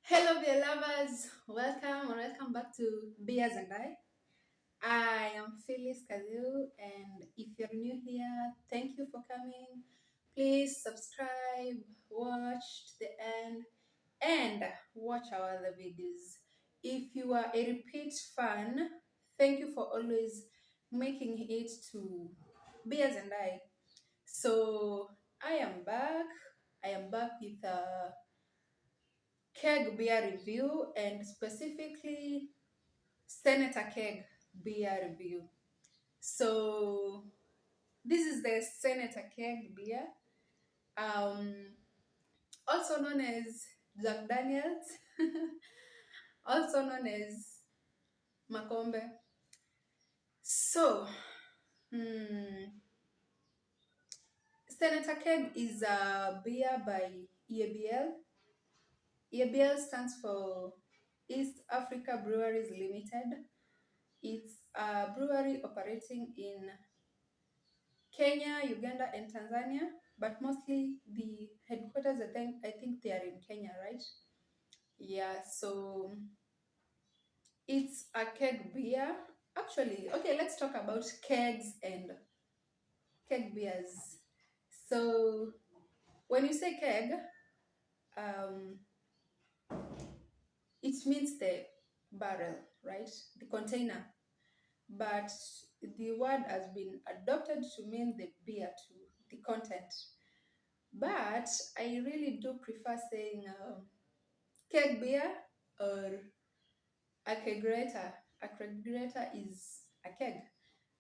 Hello, beer lovers. Welcome back to Beers and I. I am Phyllis Kazu, and if you're new here, thank you for coming. Please subscribe, watch to the end, and watch our other videos. If you are a repeat fan, thank you for always making it to Beers and I. So I am back. I am back with a keg beer review and specifically Senator Keg beer review. So this is the Senator Keg beer, um, also known as Jug Daniels, also known as Makombe. So, Senator Keg is a beer by EABL. EABL stands for East Africa Breweries Limited. It's a brewery operating in Kenya, Uganda, and Tanzania, but mostly the headquarters, I think they are in Kenya, right? Yeah, so it's a keg beer. Actually, okay, let's talk about kegs and keg beers. So when you say keg, um, it means the barrel, right? The container. But the word has been adopted to mean the beer too, the content. But I really do prefer saying keg beer or a kegerator. A kegerator is a keg.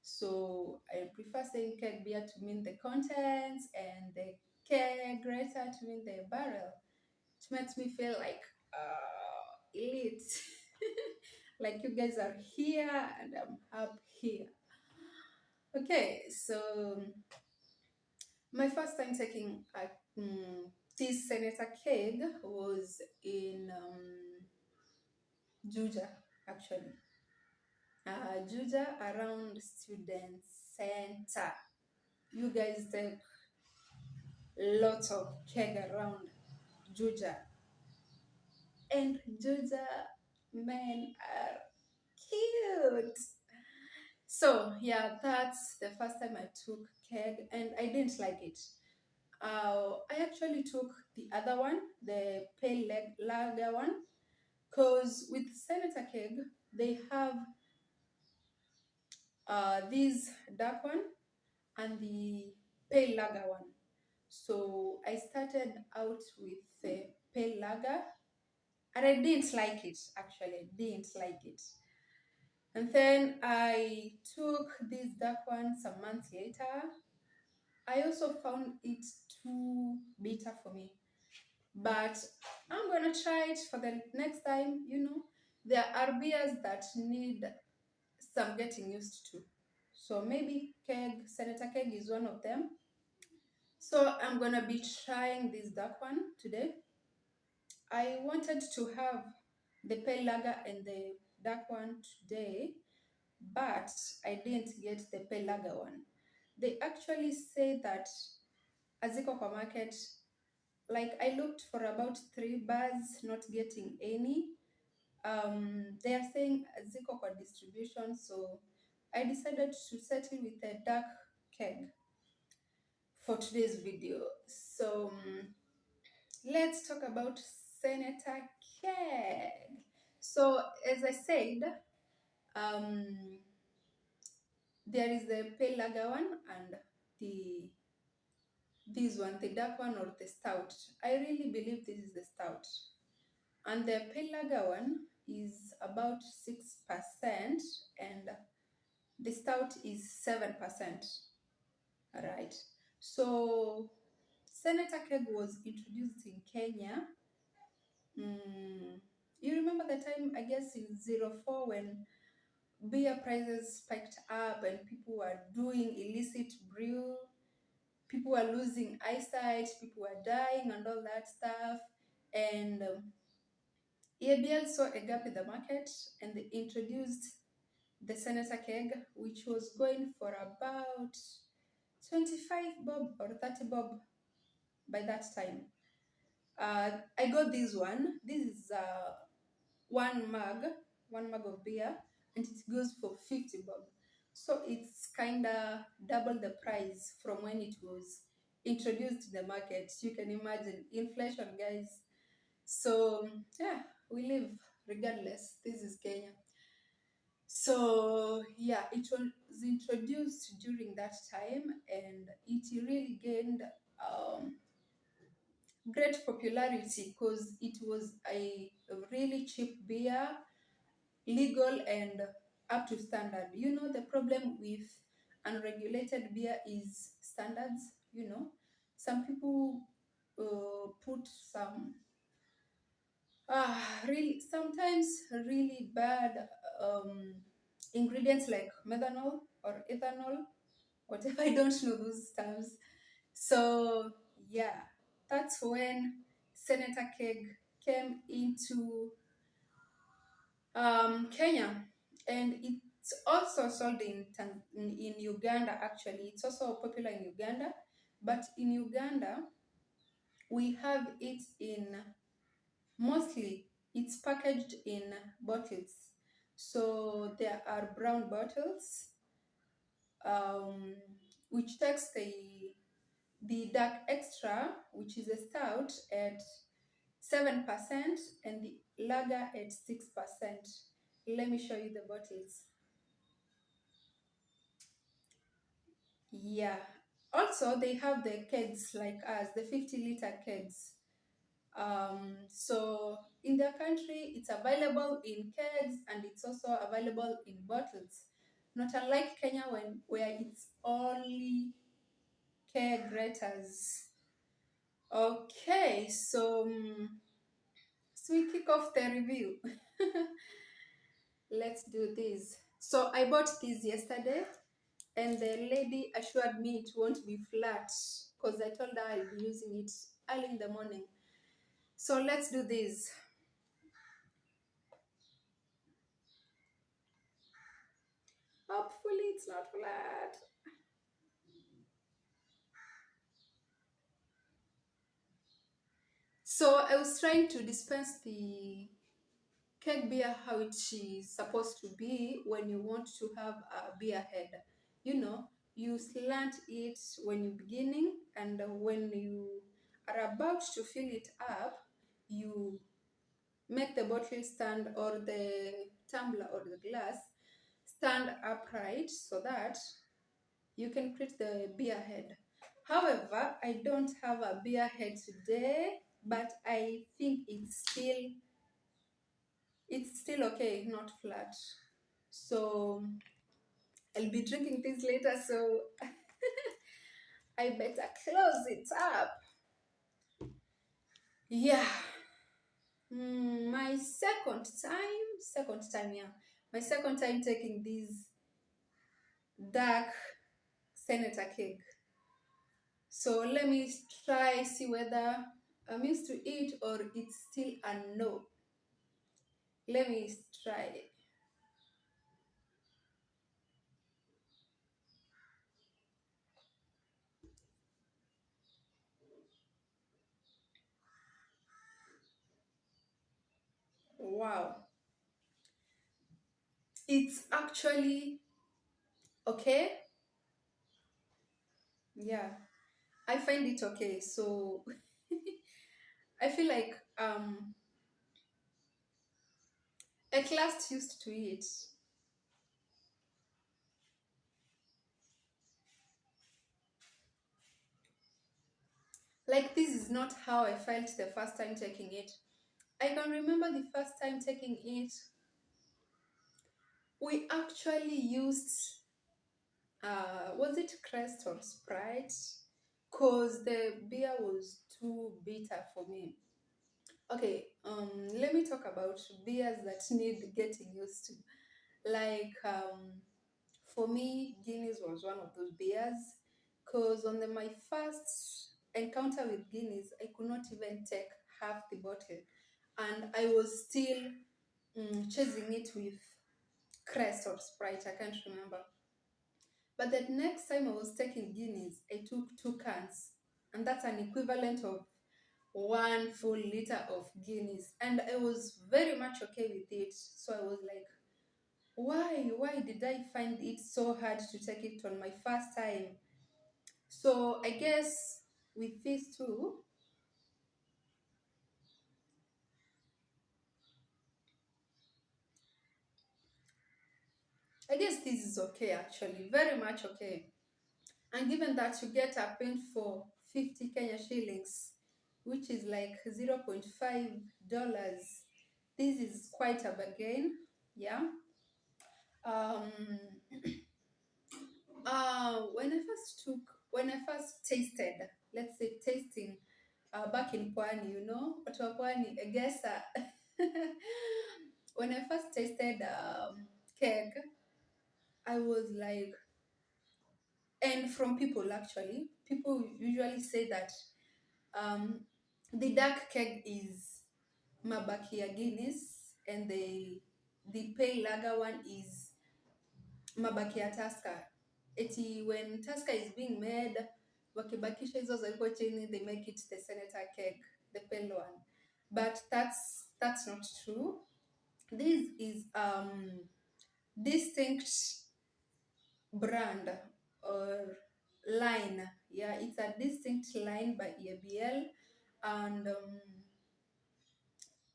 So I prefer saying keg beer to mean the contents and the kegerator to mean the barrel. It makes me feel like elite. Like you guys are here and I'm up here. Okay, so my first time taking this Senator Keg was in Juja, actually. Juja around Student Center. You guys take lots of keg around Juja. And Juja men are cute. So yeah, that's the first time I took keg and I didn't like it. I actually took the other one, the pale lager one, because with Senator Keg, they have this dark one and the pale lager one. So I started out with the pale lager and I didn't like it, actually. I didn't like it. And then I took this dark one some months later. I also found it too bitter for me. But I'm gonna try it for the next time. There are beers that need some getting used to. So maybe Senator Keg is one of them. So I'm gonna be trying this dark one today. I wanted to have the pale lager and the dark one today, but I didn't get the pale lager one. They actually say that Aziko kwa market, like I looked for about 3 bars, not getting any. They are saying Ziko kwa distribution, so I decided to settle with a dark keg for today's video. So let's talk about Senator Keg. So as I said, um, there is the pale lager one and the this one, the dark one or the stout. I really believe this is the stout. And the pale lager one is about 6% and the stout is 7%. Right. So Senator Keg was introduced in Kenya. You remember the time, I guess, in '04 when beer prices spiked up and people were doing illicit brew, people were losing eyesight, people were dying and all that stuff. And EABL saw a gap in the market and they introduced the Senator Keg, which was going for about 25 bob or 30 bob by that time. I got this one. This is one mug, one mug of beer, and it goes for 50 bob. So it's kind of double the price from when it was introduced in the market. You can imagine inflation, guys. So yeah, we live regardless. This is Kenya. So yeah, it was introduced during that time, and it really gained great popularity because it was a really cheap beer, legal and up to standard. You know, the problem with unregulated beer is standards. You know, some people put some really sometimes really bad um, ingredients like methanol or ethanol, whatever. I don't know those terms. So yeah, that's when Senator Keg came into Kenya, and it's also sold in Uganda. Actually, it's also popular in Uganda, but in Uganda we have it in mostly it's packaged in bottles. So there are brown bottles, um, which takes the dark extra, which is a stout, at 7% and the lager at 6%. Let me show you the bottles. Yeah. Also, they have the kegs like us, the 50-liter kegs. So in their country, it's available in kegs and it's also available in bottles. Not unlike Kenya where it's only keg raters. Okay, so we kick off the review. Let's do this. So I bought this yesterday, and the lady assured me it won't be flat because I told her I'll be using it early in the morning. So let's do this. Hopefully it's not flat. So I was trying to dispense the keg beer how it is supposed to be when you want to have a beer head. You know, you slant it when you're beginning, and when you are about to fill it up, you make the bottle stand or the tumbler or the glass stand upright so that you can create the beer head. However, I don't have a beer head today, but I think it's still okay, not flat. So I'll be drinking this later, so I better close it up. Yeah. My second time, yeah. My second time taking this dark Senator Keg. So let me try see whether I'm used to it or it's still a no. Let me try it. Wow. It's actually okay. Yeah. I find it okay. So I feel like at last used to it. Like this is not how I felt the first time taking it. I can remember the first time taking it. We actually used was it Crest or Sprite? Cause the beer was too bitter for me. Okay, let me talk about beers that need getting used to. Like for me, Guinness was one of those beers. Cause on my first encounter with Guinness, I could not even take half the bottle, and I was still chasing it with Crest or Sprite. I can't remember. But the next time I was taking Guinness, I took two cans, and that's an equivalent of one full liter of Guinness, and I was very much okay with it. So I was like, why did I find it so hard to take it on my first time? So I guess with these two, I guess this is okay actually, very much okay. And given that you get a pint for 50 Kenya shillings, which is like $0.5, this is quite a bargain. Yeah. Um, when I first tasted, let's say tasting, back in Pwani, watu wa Pwani, I guess, when I first tasted keg, I was like, and from people actually, people usually say that um, the dark keg is mabaki ya Guinness, and the pale lager one is mabaki ya Tusker. Eti when Tusker is being made, wakibakisha hizo zilikuwa chini, they make it the Senator Keg, the pale one. But that's not true. This is distinct brand or line. Yeah, it's a distinct line by EABL, and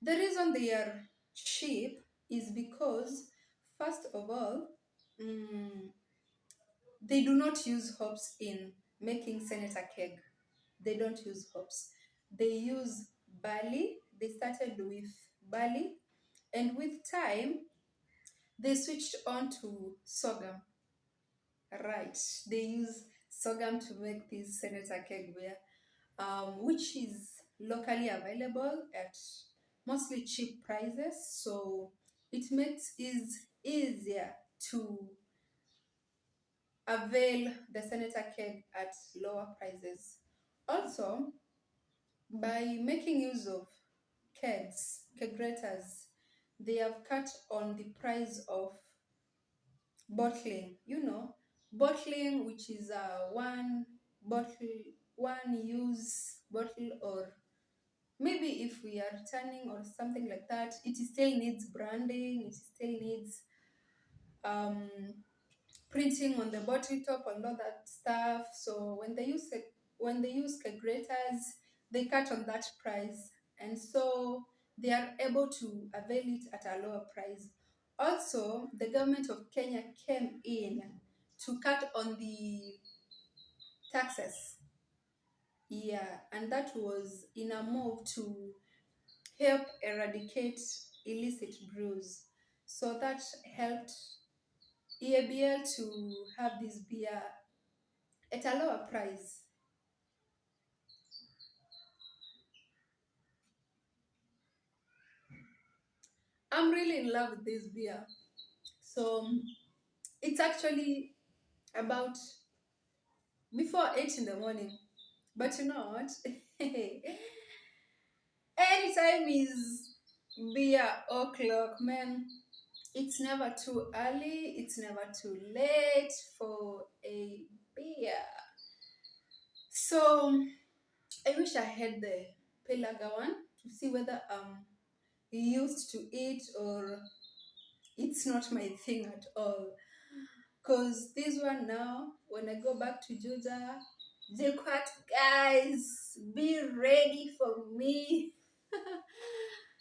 the reason they are cheap is because, first of all, mm, they do not use hops in making Senator Keg. They don't use hops. They use barley. They started with barley, and with time, they switched on to sorghum. Right. They use sorghum to make this Senator Keg beer, which is locally available at mostly cheap prices. So it makes it easier to avail the Senator Keg at lower prices. Also, by making use of kegrators, they have cut on the price of bottling. Bottling, which is a one use bottle, or maybe if we are returning or something like that, it still needs branding, it still needs um, printing on the bottle top and all that stuff. So when they use calculators, they cut on that price, and so they are able to avail it at a lower price. Also, the government of Kenya came in to cut on the taxes. Yeah, and that was in a move to help eradicate illicit brews. So that helped EABL to have this beer at a lower price. I'm really in love with this beer. So it's actually about before 8 in the morning. But you know what? Anytime is beer o'clock, man. It's never too early, it's never too late for a beer. So I wish I had the Pelaga one to see whether I'm used to it or it's not my thing at all. Cause this one now, when I go back to Juja, Jequat guys, be ready for me.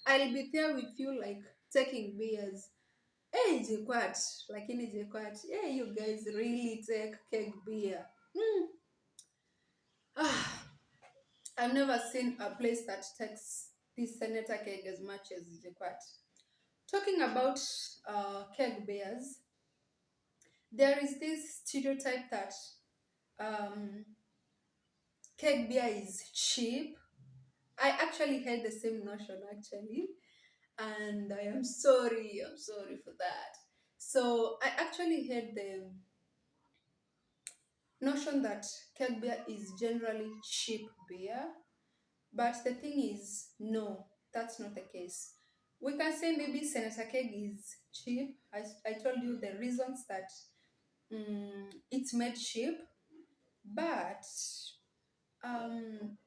I'll be there with you, like taking beers. Hey Jequat, like in Jequat, yeah, you guys really take keg beer. Ah, I've never seen a place that takes this Senator Keg as much as Jequat. Talking about keg beers, there is this stereotype that um, keg beer is cheap. I actually had the same notion actually, and I'm sorry for that. So I actually had the notion that keg beer is generally cheap beer, but the thing is, no, that's not the case. We can say maybe Senator Keg is cheap. I told you the reasons that it's made cheap, but um,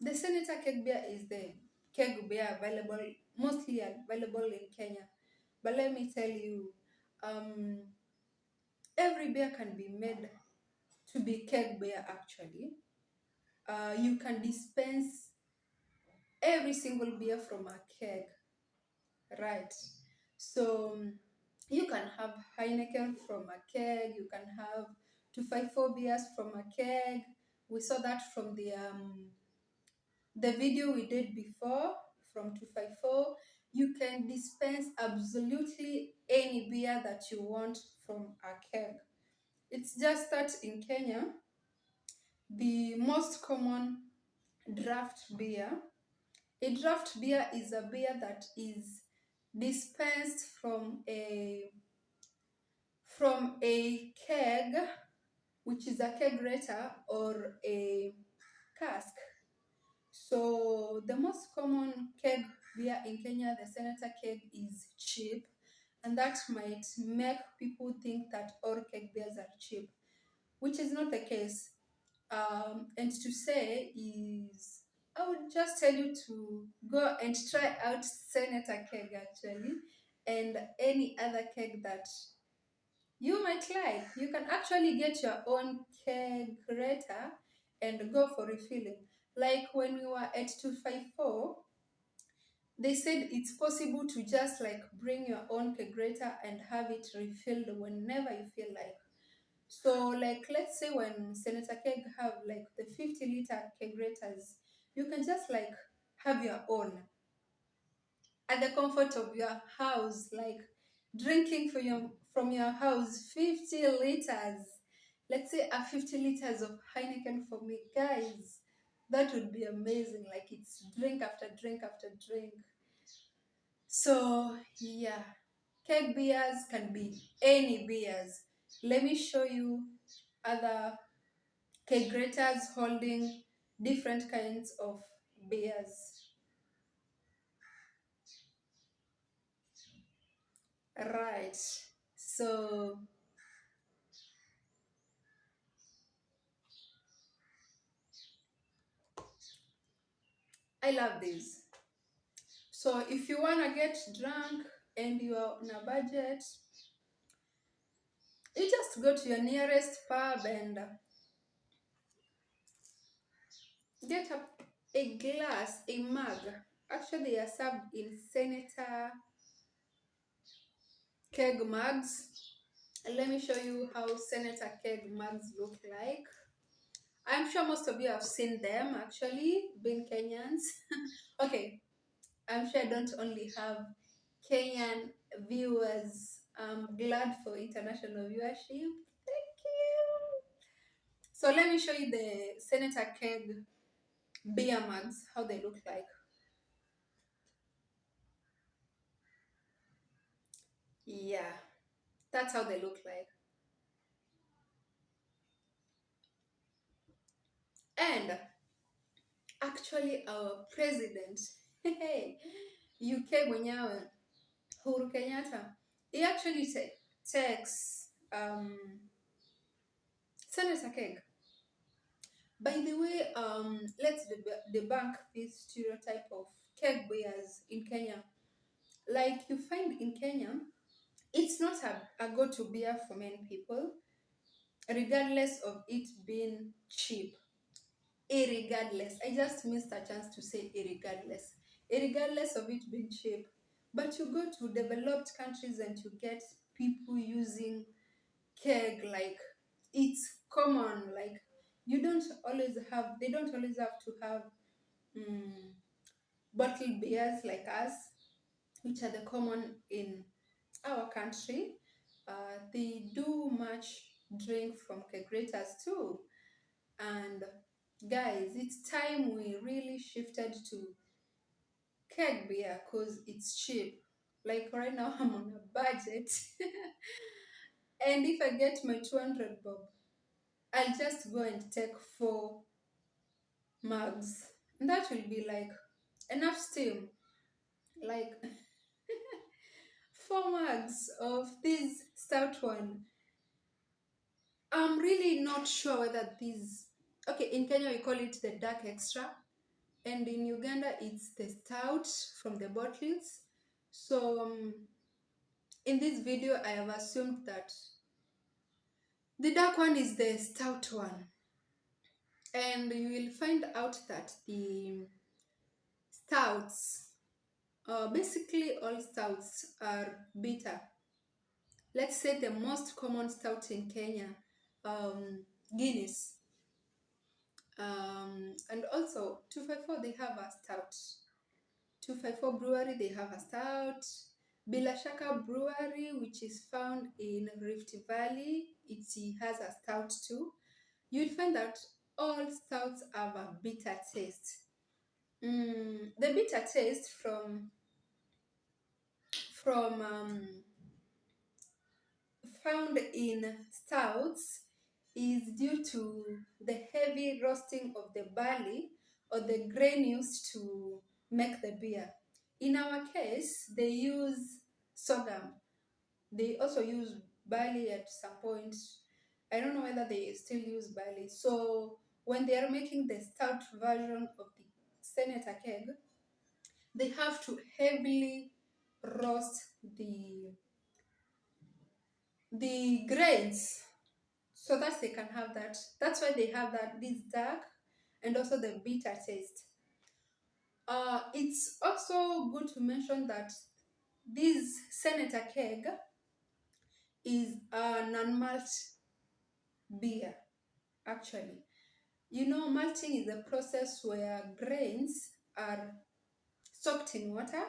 The Senator Keg beer is the keg beer available, mostly available in Kenya. But let me tell you, um, every beer can be made to be keg beer actually. You can dispense every single beer from a keg, right? So you can have Heineken from a keg, you can have 254 beers from a keg. We saw that from the video we did before from 254. You can dispense absolutely any beer that you want from a keg. It's just that in Kenya, the most common draft beer, a draft beer is a beer that is dispensed from a keg, which is a kegerator or a cask. So the most common keg beer in Kenya, the Senator Keg, is cheap, and that might make people think that all keg beers are cheap, which is not the case. And to say is, I would just tell you to go and try out Senator Keg actually, and any other keg that you might like. You can actually get your own kegerator and go for refilling. Like when we were at 254, they said it's possible to just like bring your own kegerator and have it refilled whenever you feel like. So like let's say when Senator Keg have like the 50-liter kegerators, you can just like have your own at the comfort of your house, like drinking from your house 50 liters. Let's say a 50 liters of Heineken for me, guys. That would be amazing. Like it's drink after drink after drink. So yeah, keg beers can be any beers. Let me show you other kegerators holding different kinds of beers. Right. So I love this. So if you wanna get drunk and you are on a budget, you just go to your nearest pub and get a glass, a mug. Actually, they are served in Senator Keg mugs. Let me show you how Senator Keg mugs look like. I'm sure most of you have seen them actually, being Kenyans. Okay, I'm sure I don't only have Kenyan viewers. I'm glad for international viewership. Thank you. So let me show you the Senator Keg beer mugs, how they look like. Yeah, that's how they look like. And actually, our president, hey, UK mwenyewe, Uhuru Kenyatta, he actually takes Senator Keg. By the way, let's debunk this stereotype of keg beers in Kenya. Like you find in Kenya, it's not a go-to beer for many people, regardless of it being cheap. Irregardless, I just missed a chance to say irregardless. Irregardless of it being cheap. But you go to developed countries and you get people using keg, like it's common. Like they don't always have to have mm, bottled beers like us, which are the common in our country. They do much drink from kegerators too. And guys, it's time we really shifted to keg beer because it's cheap. Like right now, I'm on a budget. And if I get my 200 bob, I'll just go and take 4 mugs. And that will be like enough steam. Like 4 mugs of this stout one. I'm really not sure whether these, okay, in Kenya we call it the dark extra. and in Uganda it's the stout from the bottles. So in this video I have assumed that the dark one is the stout one, and you will find out that the stouts, basically all stouts are bitter. Let's say the most common stout in Kenya, Guinness, and also 254 they have a stout. 254 Brewery, they have a stout. Bila Shaka Brewery, which is found in Rift Valley, it has a stout too. You'll find that all stouts have a bitter taste. The bitter taste from found in stouts is due to the heavy roasting of the barley or the grain used to make the beer. In our case, they use sorghum. They also use barley at some point. I don't know whether they still use barley. So when they are making the stout version of the Senator Keg, they have to heavily roast the grains so that they can have that. That's why they have that this dark and also the bitter taste. It's also good to mention that this Senator Keg is a non-malt beer. Actually, you know, malting is a process where grains are soaked in water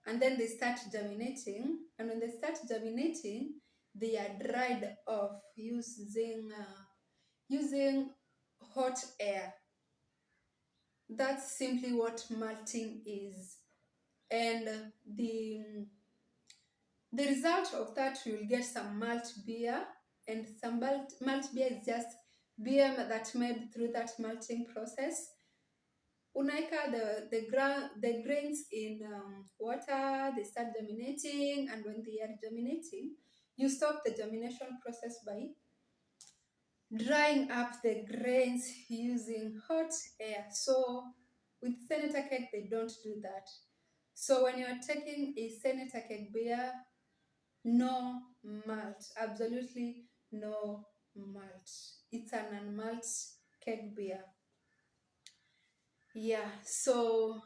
and then they start germinating. And when they start germinating, they are dried off using hot air. That's simply what malting is. And the result of that, you'll get some malt beer, and some malt beer is just beer that made through that malting process. Unaika the grains in water, they start germinating, and when they are germinating, you stop the germination process by drying up the grains using hot air. So with Senator Keg, they don't do that. So when you're taking a Senator Keg beer, no malt, absolutely no malt. It's an unmalt keg beer. Yeah, so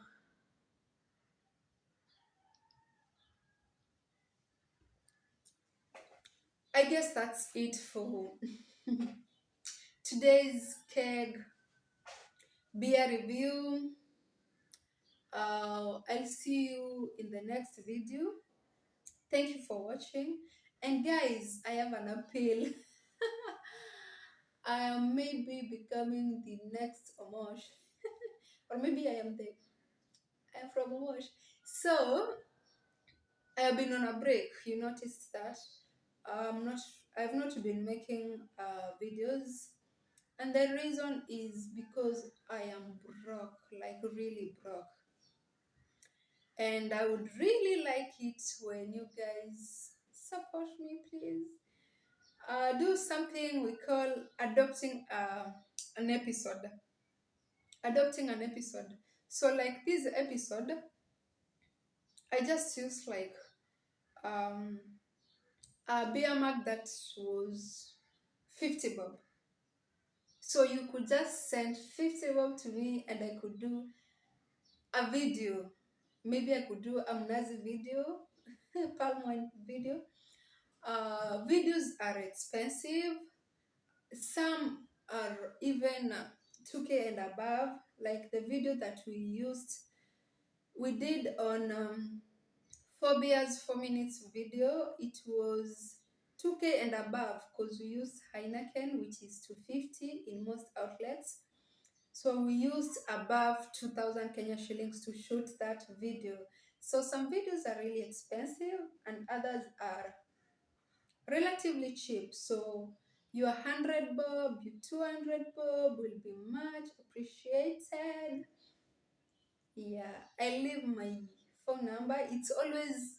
I guess that's it for today's keg beer review. I'll see you in the next video. Thank you for watching. And guys, I have an appeal. I am maybe becoming the next Omosh. Or maybe I am from Omosh. So I have been on a break. You noticed that. I've not been making videos. And the reason is because I am broke, like really broke. And I would really like it when you guys support me, please. Do something we call adopting an episode. Adopting an episode. So like this episode, I just used like um, a beer mug that was 50 bob. So you could just send 50 bob to me and I could do a video. Maybe I could do a mnazi video, palm wine video. Videos are expensive. Some are even 2K and above. Like the video that we did on 4 beers, 4 minutes video. It was 2K and above because we used Heineken, which is 250 in most outlets. So we used above 2,000 Kenya shillings to shoot that video. So some videos are really expensive and others are relatively cheap. So your 100 bob, your 200 bob will be much appreciated. Yeah, I leave my phone number. It's always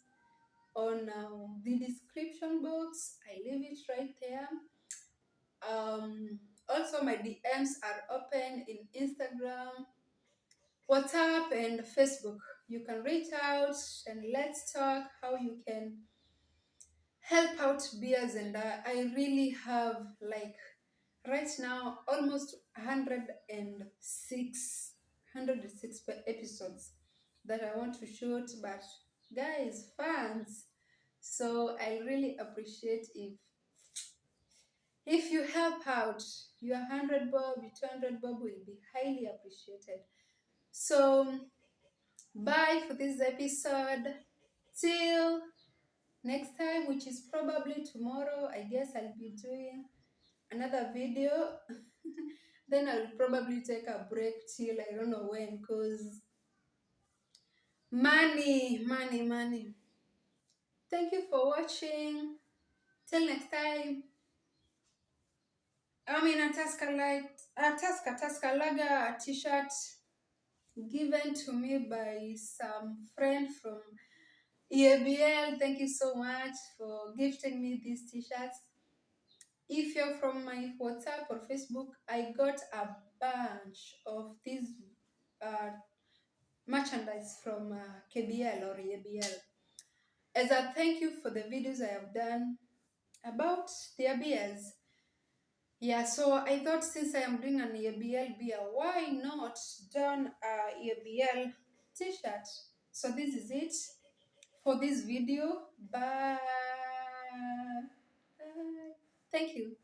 on the description box. I leave it right there. Also, my DMs are open in Instagram. WhatsApp and Facebook. You can reach out and let's talk how you can help out beers. And I really have, like, right now almost 106 episodes that I want to shoot, but guys, fans. So I really appreciate if you help out. Your 100 bob, your 200 bob will be highly appreciated. So bye for this episode. Till next time, which is probably tomorrow. I guess I'll be doing another video. Then I'll probably take a break till I don't know when, because money. Thank you for watching. Till next time. I'm in a Tusker Lager t-shirt given to me by some friend from EABL. Thank you so much for gifting me these t-shirts. If you're from my WhatsApp or Facebook, I got a bunch of these uh, merchandise from KBL or EABL as a thank you for the videos I have done about their beers. Yeah, so I thought since I am doing an EABL beer, why not done a EABL t-shirt? So this is it for this video. Bye. Thank you.